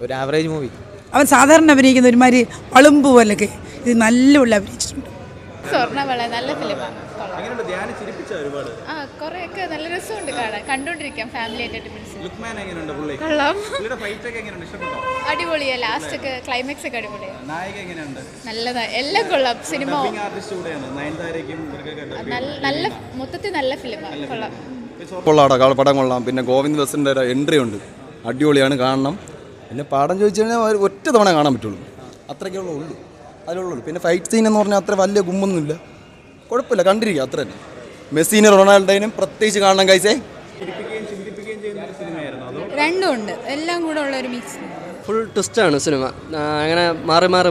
ഒരു average movie. അവൻ സാധാരണ അഭിനയിക്കുന്ന ഒരുമാതിരി പളുമ്പ് പോലൊക്കെ ഇത് നല്ല അഭിനയിച്ചിട്ടുണ്ട്. സ്വർണ്ണവള നല്ല ഫിലിമാണ്. കുറെയൊക്കെ നല്ല രസമുണ്ട് കാണാൻ, കണ്ടോണ്ടിരിക്കാം. ഫാമിലി അടിപൊളിയാ. ലാസ്റ്റ് ഒക്കെ ക്ലൈമാക്സ് ഒക്കെ അടിപൊളിയാണ്. നല്ലതാ, എല്ലാം കൊള്ളാം. സിനിമ നല്ല മൊത്തത്തിൽ നല്ല ഫിലിമാണ്. കൊള്ളാം, പടം കൊള്ളാം. പിന്നെ ഗോവിന്ദ് ബസിൻ്റെ എൻട്രി ഉണ്ട്, അടിപൊളിയാണ്, കാണണം. പിന്നെ പാഠം ചോദിച്ചു കഴിഞ്ഞാൽ ഒറ്റ തവണ കാണാൻ പറ്റുള്ളൂ, അത്രയ്ക്കുള്ള ഉള്ളൂ, അതിലുള്ളൂ. പിന്നെ ഫൈറ്റ് സീൻ എന്ന് പറഞ്ഞാൽ അത്ര വലിയ ഗുമ്മൊന്നുമില്ല, കുഴപ്പമില്ല, കണ്ടിരിക്കുക, അത്ര തന്നെ. മെസ്സിനും റൊണാൾഡോയും പ്രത്യേകിച്ച് കാണണം കൈസേ. രണ്ടും ഉണ്ട്, എല്ലാം കൂടെ ഉള്ള ഒരു മിക്സ്. Full ട്വിസ്റ്റാണ് cinema. അങ്ങനെ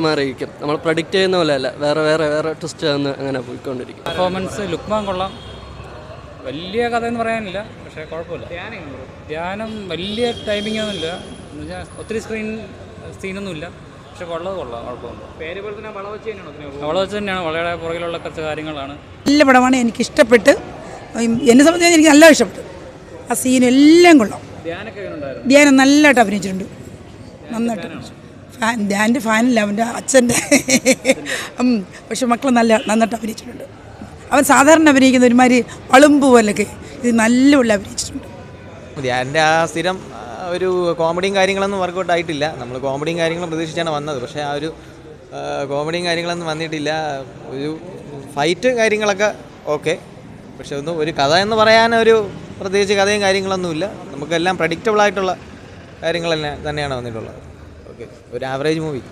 മാറിയിരിക്കും, നമ്മൾ പ്രഡിക്റ്റ് ചെയ്യുന്ന പോലെ അല്ല, വേറെ ട്വിസ്റ്റ് അങ്ങനെ പോയിക്കൊണ്ടിരിക്കും. പെർഫോമൻസ് ലുക്മാൻ കൊള്ളാം. വലിയ കഥ എന്ന് പറയാനില്ല, പക്ഷേ കുഴപ്പമില്ല. ധ്യാനം വലിയ ടൈമിംഗ് ഒന്നുമില്ല, എന്നുവെച്ചാൽ ഒത്തിരി സീനൊന്നുമില്ല, പക്ഷെ കൊള്ളാം, കുഴപ്പമൊന്നും. വളവച്ച് തന്നെയാണ്, വളരെ പുറകിലുള്ള കുറച്ച് കാര്യങ്ങളാണ്. നല്ല പടമാണ്, എനിക്കിഷ്ടപ്പെട്ട്. എന്നെ സംബന്ധിച്ച് എനിക്ക് നല്ല ഇഷ്ടപ്പെട്ടു. ആ സീൻ എല്ലാം കൊള്ളാം. ധ്യാനം നല്ലതായിട്ട് അഭിനയിച്ചിട്ടുണ്ട്, നന്നായിട്ട്. ധ്യാൻ്റെ ഫാനല്ല, അവൻ്റെ അച്ഛൻ്റെ. പക്ഷെ മക്കൾ നന്നായിട്ട് അഭിനയിച്ചിട്ടുണ്ട്. അവൻ സാധാരണ അഭിനയിക്കുന്ന ഒരുമാതിരി പളുമ്പ് പോലൊക്കെ ഇത് നല്ല അഭിനയിച്ചിട്ടുണ്ട്. ധ്യാൻ്റെ ആ സ്ഥിരം ഒരു കോമഡിയും കാര്യങ്ങളൊന്നും വർക്കൗട്ട് ആയിട്ടില്ല. നമ്മൾ കോമഡിയും കാര്യങ്ങളും പ്രതീക്ഷിച്ചാണ് വന്നത്, പക്ഷേ ആ ഒരു കോമഡിയും കാര്യങ്ങളൊന്നും വന്നിട്ടില്ല. ഒരു ഫൈറ്റ് കാര്യങ്ങളൊക്കെ ഓക്കെ, പക്ഷെ ഒരു കഥ എന്ന് പറയാനൊരു പ്രത്യേകിച്ച് കഥയും കാര്യങ്ങളൊന്നുമില്ല. നമുക്കെല്ലാം പ്രഡിക്റ്റബിൾ ആയിട്ടുള്ള കാര്യങ്ങൾ തന്നെയാണ് വന്നിട്ടുള്ളത്. ഓക്കെ, ഒരു ആവറേജ് മൂവി.